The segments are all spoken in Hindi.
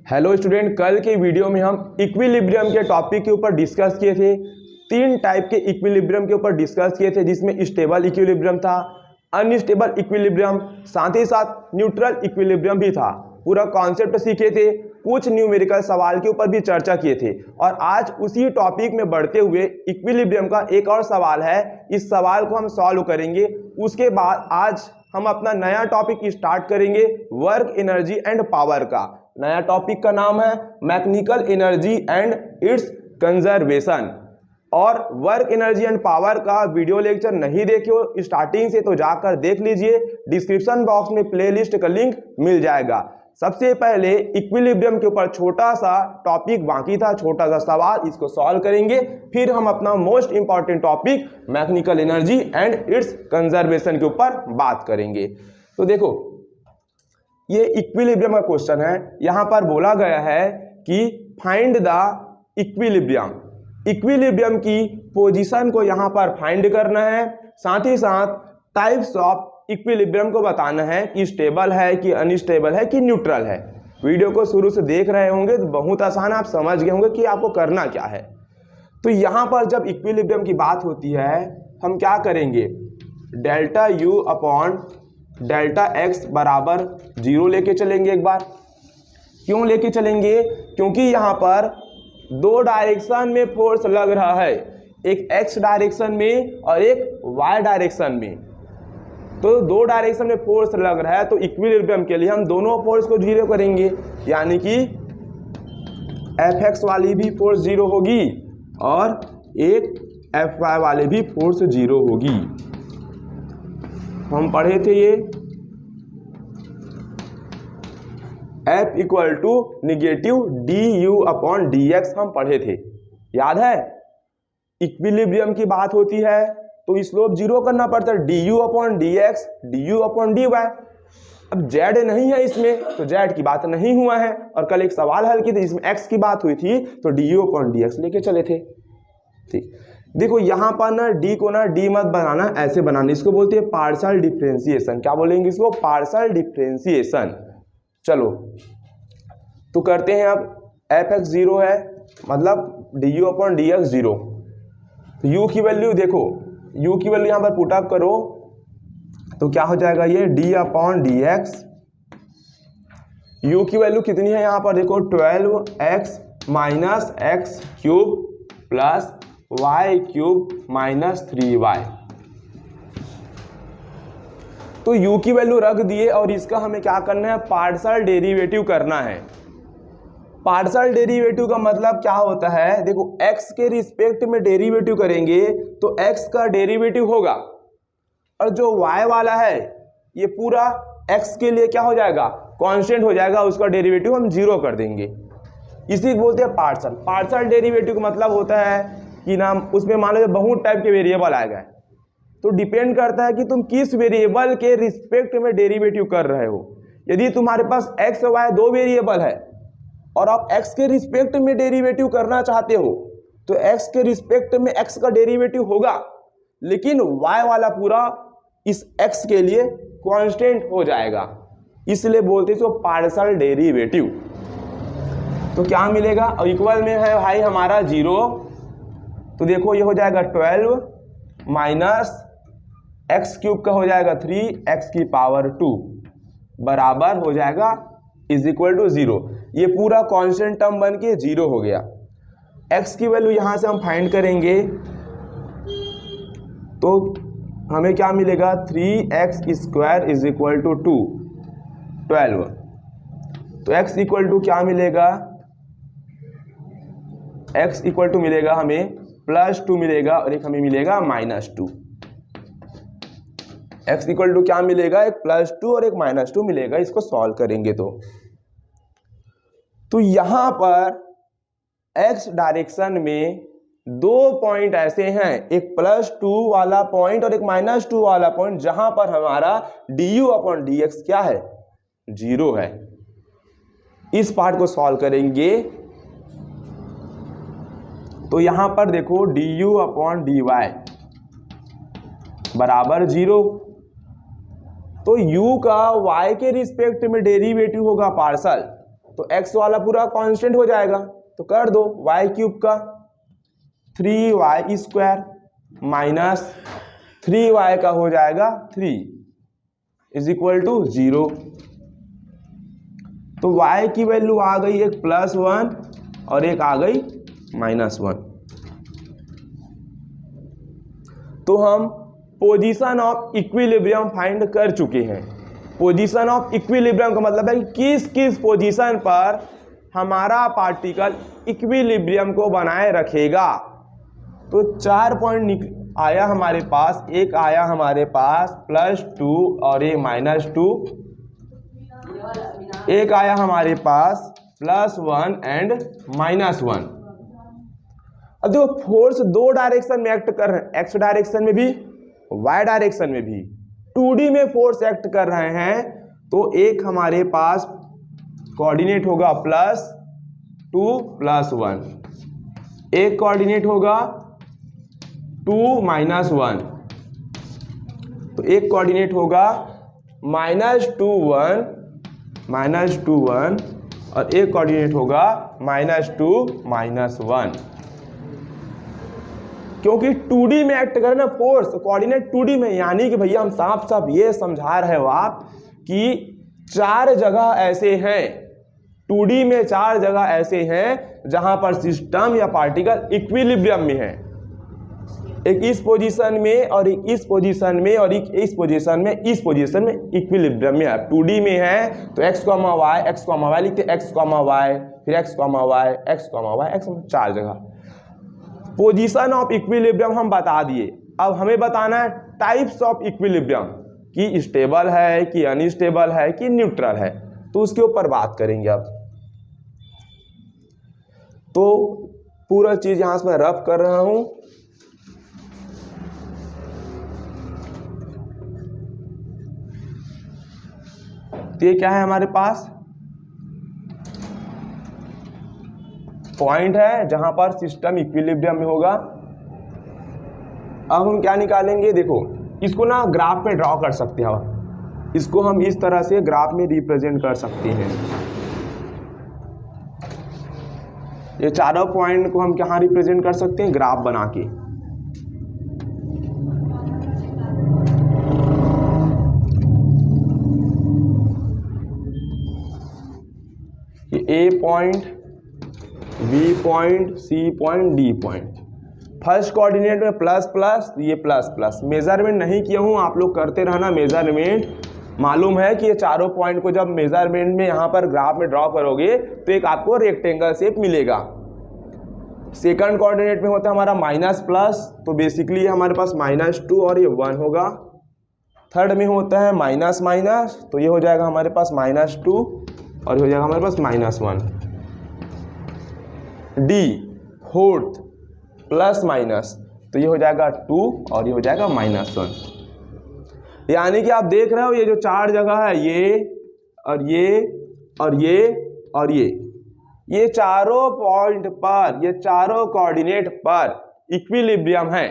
हेलो स्टूडेंट, कल के वीडियो में हम इक्विलिब्रियम के टॉपिक के ऊपर डिस्कस किए थे। 3 टाइप के इक्विलिब्रियम के ऊपर डिस्कस किए थे, जिसमें स्टेबल इक्विलिब्रियम था, अनस्टेबल इक्विलिब्रियम, साथ ही साथ न्यूट्रल इक्विलिब्रियम भी था। पूरा कॉन्सेप्ट सीखे थे, कुछ न्यूमेरिकल सवाल के ऊपर भी चर्चा किए थे। और आज उसी टॉपिक में बढ़ते हुए इक्विलिब्रियम का एक और सवाल है, इस सवाल को हम सॉल्व करेंगे। उसके बाद आज हम अपना नया टॉपिक स्टार्ट करेंगे वर्क एनर्जी एंड पावर का। नया टॉपिक का नाम है mechanical energy and it's conservation. और वर्क एनर्जी एंड पावर का वीडियो लेक्चर नहीं देखे हो स्टार्टिंग से तो जाकर देख लीजिए, डिस्क्रिप्शन बॉक्स में प्लेलिस्ट का लिंक मिल जाएगा। सबसे पहले इक्विलिब्रियम के ऊपर छोटा सा टॉपिक बाकी था, छोटा सा सवाल, इसको सॉल्व करेंगे। फिर हम अपना most important topic mechanical energy and it's conservation के ऊपर बात करेंगे। तो देखो, ये इक्विलिब्रियम का क्वेश्चन है। यहां पर बोला गया है कि फाइंड द इक्विलिब्रियम। इक्विलिब्रियम की पोजीशन को यहां पर फाइंड करना है, साथ ही साथ टाइप्स ऑफ इक्विलिब्रियम को बताना है कि स्टेबल है कि अनस्टेबल है कि न्यूट्रल है। वीडियो को शुरू से देख रहे होंगे तो बहुत आसान, आप समझ गए होंगे कि आपको करना क्या है। तो यहां पर जब इक्विलिब्रियम की बात होती है, हम क्या करेंगे, delta U upon delta x बराबर 0 लेके चलेंगे एक बार। क्यों लेके चलेंगे? क्योंकि यहाँ पर 2 डायरेक्शन में फोर्स लग रहा है, एक एक्स डायरेक्शन में और एक वाई डायरेक्शन में। तो 2 डायरेक्शन में फोर्स लग रहा है, तो इक्विलिब्रियम के लिए हम दोनों फोर्स को 0 करेंगे, यानी कि एफ एक्स वाली भी फोर्स 0 होगी और एक एफ वाई वाली भी फोर्स 0 होगी। हम पढ़े थे ये F equal to negative D U upon D X, हम पढ़े थे, याद है। इक्विलिब्रियम की बात होती है तो स्लोप 0 करना पड़ता है, D U upon D X, D U upon D Y. अब जेड नहीं है इसमें, तो जेड की बात नहीं हुआ है। और कल एक सवाल हल की थी जिसमें एक्स की बात हुई थी, तो D U upon D x लेके चले थे। ठीक, देखो यहाँ पर ना डी को ना डी मत बनाना, ऐसे बनाना, इसको बोलते हैं पार्शियल डिफरेंशिएशन। क्या बोलेंगे इसको? Partial differentiation. चलो तो करते हैं। अब एफ एक्स 0 है, मतलब D U upon D x 0। तो यू की वैल्यू देखो, यू की वैल्यू यहाँ पर पुट अप करो तो क्या हो जाएगा, ये D upon D X. U की वैल्यू कितनी है यहाँ पर देखो, 12x minus X cube plus Y cube minus 3y। तो u की वैल्यू रख दिए और इसका हमें क्या करना है, पार्शियल डेरिवेटिव करना है। पार्शियल डेरिवेटिव का मतलब क्या होता है, देखो x के रिस्पेक्ट में डेरिवेटिव करेंगे तो x का डेरिवेटिव होगा, और जो y वाला है ये पूरा x के लिए क्या हो जाएगा, कांस्टेंट हो जाएगा, उसका डेरिवेटिव हम 0 कर देंगे। इसी को बोलते हैं पार्शियल। पार्शियल डेरिवेटिव का मतलब होता है कि नाम उसमें मान लो बहुत टाइप के वेरिएबल आ गए, तो डिपेंड करता है कि तुम किस वेरिएबल के रिस्पेक्ट में डेरिवेटिव कर रहे हो। यदि तुम्हारे पास x और y 2 वेरिएबल है और आप x के रिस्पेक्ट में डेरिवेटिव करना चाहते हो, तो x के रिस्पेक्ट में x का डेरिवेटिव होगा, लेकिन y वाला पूरा इस x के लिए कांस्टेंट हो जाएगा, इसलिए बोलते हैं इसको पार्शियल डेरिवेटिव। तो क्या मिलेगा, और इक्वल में है भाई हमारा 0, तो देखो ये हो जाएगा 12 माइनस एक्स क्यूब का हो जाएगा 3x की पावर 2 बराबर हो जाएगा इज इक्वल टू 0। ये पूरा कांस्टेंट टर्म बन के 0 हो गया। x की वैल्यू यहां से हम फाइंड करेंगे तो हमें क्या मिलेगा, 3x square is equal to 12। तो x इक्वल टू क्या मिलेगा, x इक्वल टू मिलेगा हमें +2 मिलेगा और एक हमें मिलेगा -2। x इक्वल टू क्या मिलेगा, एक +2 और एक -2 मिलेगा इसको सॉल्व करेंगे तो यहां पर x डायरेक्शन में दो पॉइंट ऐसे हैं, एक +2 वाला पॉइंट और एक -2 वाला पॉइंट, जहां पर हमारा du/dx क्या है, 0 है। इस पार्ट को सॉल्व करेंगे तो यहां पर देखो du/dy बराबर 0, तो u का y के रिस्पेक्ट में डेरिवेटिव होगा पार्शल, तो x वाला पूरा कांस्टेंट हो जाएगा, तो कर दो y³ का 3y² माइनस 3y का हो जाएगा 3 = 0। तो y की वैल्यू आ गई एक +1 और एक आ गई -1। तो हम पोजीशन ऑफ इक्विलिब्रियम फाइंड कर चुके हैं। पोजीशन ऑफ इक्विलिब्रियम का मतलब है कि किस किस पोजीशन पर हमारा पार्टिकल इक्विलिब्रियम को बनाए रखेगा। तो 4 पॉइंट आया हमारे पास, एक आया हमारे पास +2 और एक -2, एक आया हमारे पास +1 एंड -1। अब देखो फोर्स दो डायरेक्शन में एक्ट कर रहे हैं, x डायरेक्शन में भी y डायरेक्शन में भी। 2D में फोर्स एक्ट कर रहे हैं, तो एक हमारे पास कोऑर्डिनेट होगा +2 +1, एक कोऑर्डिनेट होगा 2 -1, तो एक कोऑर्डिनेट होगा -2 1 और एक कोऑर्डिनेट होगा -2 -1। क्योंकि 2D में एक्ट करे ना फोर्स, कोऑर्डिनेट 2D में, यानी कि भैया हम साफ साफ ये समझा रहे हो आप कि 4 जगह ऐसे हैं, 2D में 4 जगह ऐसे हैं जहां पर सिस्टम या पार्टिकल इक्विलिब्रियम में है। एक इस पोजीशन में और एक इस पोजीशन में और एक इस पोजीशन में, इस पोजीशन में इक्विलिब्रियम में है। 2D में है तो x, y लिखते x, y, फिर x, y, x, 4 जगह। पोजीशन ऑफ इक्विलिब्रियम हम बता दिए। अब हमें बताना है टाइप्स ऑफ इक्विलिब्रियम, कि स्टेबल है कि अनस्टेबल है कि न्यूट्रल है, तो उसके ऊपर बात करेंगे। अब तो पूरा चीज यहां से मैं रफ कर रहा हूं। तो ये क्या है हमारे पास, पॉइंट है जहां पर सिस्टम इक्विलिब्रियम में होगा। अब हम क्या निकालेंगे, देखो इसको ना ग्राफ में ड्रॉ कर सकते हैं, इसको हम इस तरह से ग्राफ में रिप्रेजेंट कर सकते हैं। ये चारों पॉइंट को हम कहाँ रिप्रेजेंट कर सकते हैं, ग्राफ बना के। ये A point, B point, C point, D point. First coordinate में प्लस, ये प्लस। मेजरमेंट नहीं किया हूं, आप लोग करते रहना मेजरमेंट। मालूम है कि ये चारों पॉइंट को जब मेजरमेंट में यहाँ पर ग्राफ में ड्रॉ करोगे तो एक आपको रेक्टेंगल शेप मिलेगा। सेकंड कोऑर्डिनेट में होता है हमारा -+, तो बेसिकली हमारे पास -2 और ये 1 होगा। थर्ड में होता है माइनस, तो ये हो जाएगा हमारे पास -2 और ये हो जाएगा हमारे पास -1। D फोर्थ +-, तो ये हो जाएगा 2 और ये हो जाएगा -1। यानी कि आप देख रहे हो ये जो 4 जगह है, ये और ये और ये और ये चारों पॉइंट पर, ये चारों कोऑर्डिनेट पर इक्विलिब्रियम है,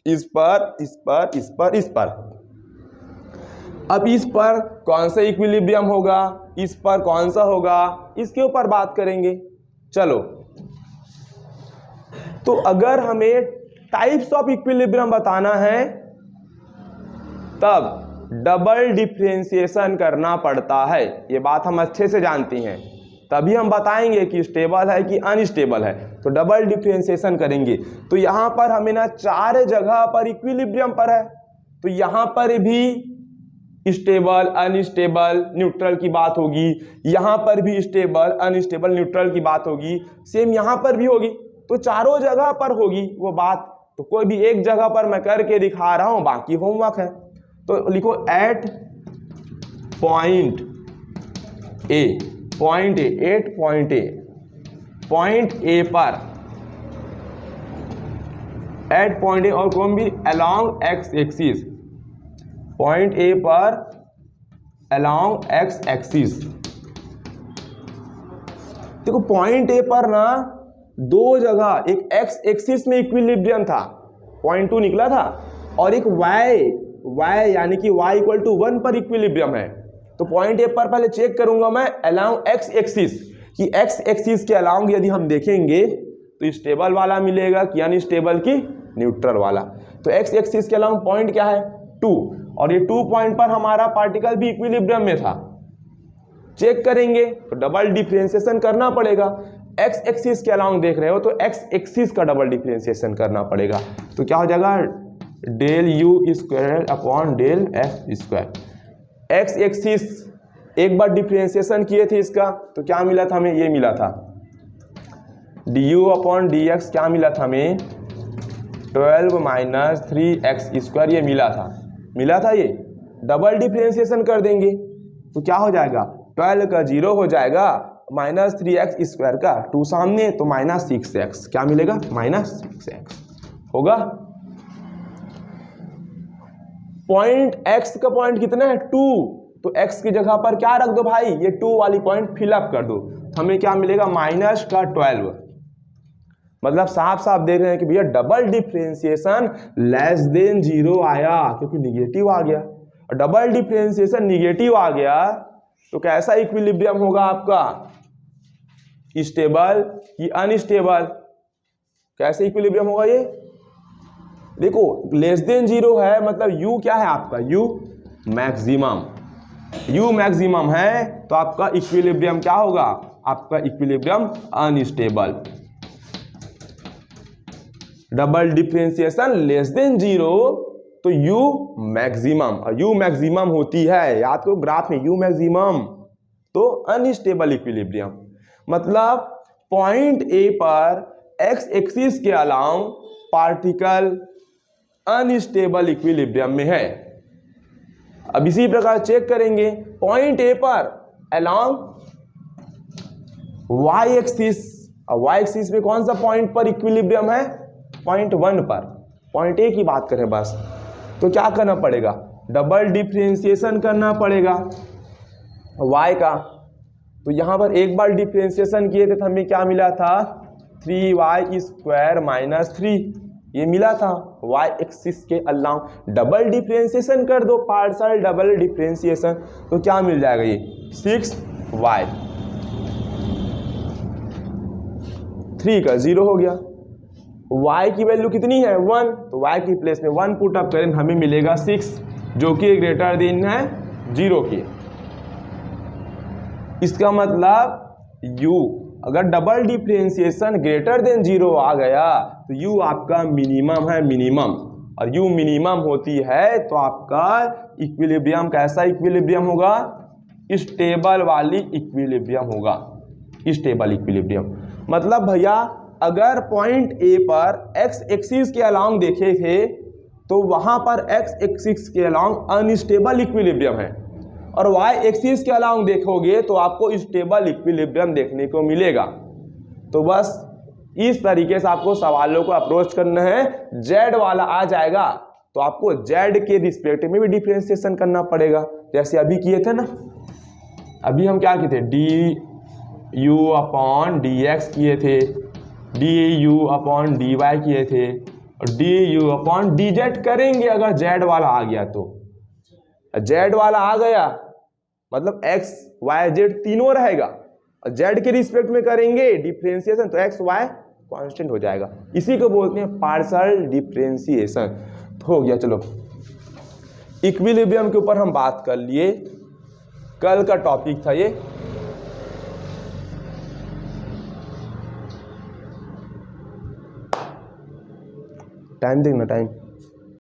इस पर, इस पर, इस पर, इस पर। अब इस पर कौन सा इक्विलिब्रियम होगा, इस पर कौन सा होगा, इसके ऊपर बात करेंगे। चलो, तो अगर हमें टाइप्स ऑफ इक्विलिब्रियम बताना है तब डबल डिफरेंशिएशन करना पड़ता है। ये बात हम अच्छे से जानते हैं, तभी हम बताएंगे कि स्टेबल है कि अनस्टेबल है। तो डबल डिफरेंशिएशन करेंगे तो यहाँ पर हमें ना 4 जगह पर इक्विलिब्रियम पर है, तो यहाँ पर भी स्टेबल, अनस्टेबल, न्यूट्रल की बात होगी, यहाँ पर भी स्टेबल, अनस्टेबल, न्यूट्रल की बात होगी, सेम यहाँ पर भी होगी। तो चारों जगह पर होगी वो बात। तो कोई भी एक जगह पर मैं करके दिखा रहा हूँ, बाकी होमवर्क है। तो लिखो at point A, point A, at point A पर, एट पॉइंट ए और कौन भी along X axis, point A पर अलोंग एक्स एक्सिस। देखो पॉइंट ए पर ना दो जगह, एक एक्स एक्सिस में इक्विलिब्रियम था, पॉइंट 2 निकला था, और एक y यानी कि y इक्वल टू 1 पर इक्विलिब्रियम है। तो पॉइंट ए पर पहले चेक करूंगा मैं अलोंग एक्स एक्सिस, कि एक्स एक्सिस के अलोंग यदि हम देखेंगे तो स्टेबल वाला मिलेगा कि अनस्टेबल की न्यूट्रल वाला। तो एक्स एक्सिस के अलोंग पॉइंट क्या है 2, और ये 2 पॉइंट पर हमारा पार्टिकल भी इक्विलिब्रियम में था। चेक करेंगे तो डबल डिफरेंशिएशन करना पड़ेगा। एक्स एक्सिस के अलोंग देख रहे हो तो एक्स एक्सिस का डबल डिफरेंशिएशन करना पड़ेगा। तो क्या हो जाएगा del U square upon del X square. X axis एक बार डिफरेंशिएशन किए थे इसका, तो क्या मिला था हमें, ये मिला था D U upon D x, क्या मिला था हमें 12 माइनस 3x स्क्वायर, ये मिला था ये। डबल डिफरेंशिएशन कर देंगे तो क्या हो जाएगा 12 का 0 हो जाएगा, माइनस 3x स्क्वायर का 2 सामने तो माइनस 6x, क्या मिलेगा माइनस 6x होगा। पॉइंट x का पॉइंट कितना है 2, तो x की जगह पर क्या रख दो भाई, ये 2 वाली पॉइंट फिलअप कर दो, तो हमें क्या मिलेगा माइनस का 12। मतलब साफ साफ देख रहे हैं कि भैया डबल डिफरेंशिएशन लेस देन 0 आया, क्योंकि निगेटिव आ गया। और डबल डिफरेंशिएशन निगेटिव आ गया तो कैसा इक्विलिब्रियम होगा आपका, स्टेबल कि अनस्टेबल, कैसे इक्विलिब्रियम होगा ये। देखो लेस देन 0 है मतलब u क्या है आपका, u मैक्सिमम है, तो आपका इक्विलिब्रियम क्या होगा, आपका equilibrium unstable. Double differentiation less than 0 तो u मैक्सिमम, और u मैक्सिमम होती है, याद करो ग्राफ में u मैक्सिमम, तो अनस्टेबल इक्विलिब्रियम। मतलब पॉइंट ए पर x एक्सिस के अलाउंग पार्टिकल अनस्टेबल इक्विलिब्रियम में है। अब इसी प्रकार चेक करेंगे पॉइंट ए पर अलोंग y एक्सिस, और y एक्सिस में कौन सा पॉइंट पर इक्विलिब्रियम है, पॉइंट 1 पर, पॉइंट ए की बात करें बस, तो क्या करना पड़ेगा डबल डिफरेंशिएशन करना पड़ेगा y का। तो यहां पर एक बार डिफरेंशिएशन किए थे तो हमें क्या मिला था 3y स्क्वायर माइनस 3, ये मिला था y एक्सिस के अलाउंग। डबल डिफरेंशिएशन कर दो, पार्शियल डबल डिफरेंशिएशन, तो क्या मिल जाएगा ये 6y, 3 का 0 हो गया। y की वैल्यू कितनी है 1, तो y की प्लेस में 1 पुट अप करें, हमें मिलेगा 6, जो कि ग्रेटर देन है 0 के। इसका मतलब u अगर डबल डिफरेंशिएशन ग्रेटर देन 0 आ गया तो u आपका मिनिमम है, मिनिमम, और u मिनिमम होती है तो आपका इक्विलिब्रियम कैसा इक्विलिब्रियम होगा, स्टेबल वाली इक्विलिब्रियम होगा, स्टेबल इक्विलिब्रियम। मतलब भैया अगर पॉइंट ए पर x एक्सिस के अलोंग देखे थे तो वहां पर x एक्सिस के अलोंग अनस्टेबल इक्विलिब्रियम है, और y एक्सिस के अलोंग देखोगे तो आपको स्टेबल इक्विलिब्रियम देखने को मिलेगा। तो बस इस तरीके से आपको सवालों को अप्रोच करना है। z वाला आ जाएगा तो आपको z के रिस्पेक्ट में भी डिफरेंशिएशन करना पड़ेगा, जैसे अभी किए थे ना। अभी हम क्या किए थे, D U upon D X किए थे, D U upon D Y किए थे, और D U upon D Z करेंगे अगर जेड वाला आ गया तो। जेड वाला आ गया मतलब एक्स वाई जेड तीनों रहेगा, और जेड के रिस्पेक्ट में करेंगे डिफरेंशिएशन तो एक्स वाई कांस्टेंट हो जाएगा। इसी को बोलते हैं पार्शियल डिफरेंशिएशन। तो हो गया। चलो इक्विलिब्रियम के ऊपर हम बात कर लिए, कल का टॉपिक था ये। टाइम देखना, टाइम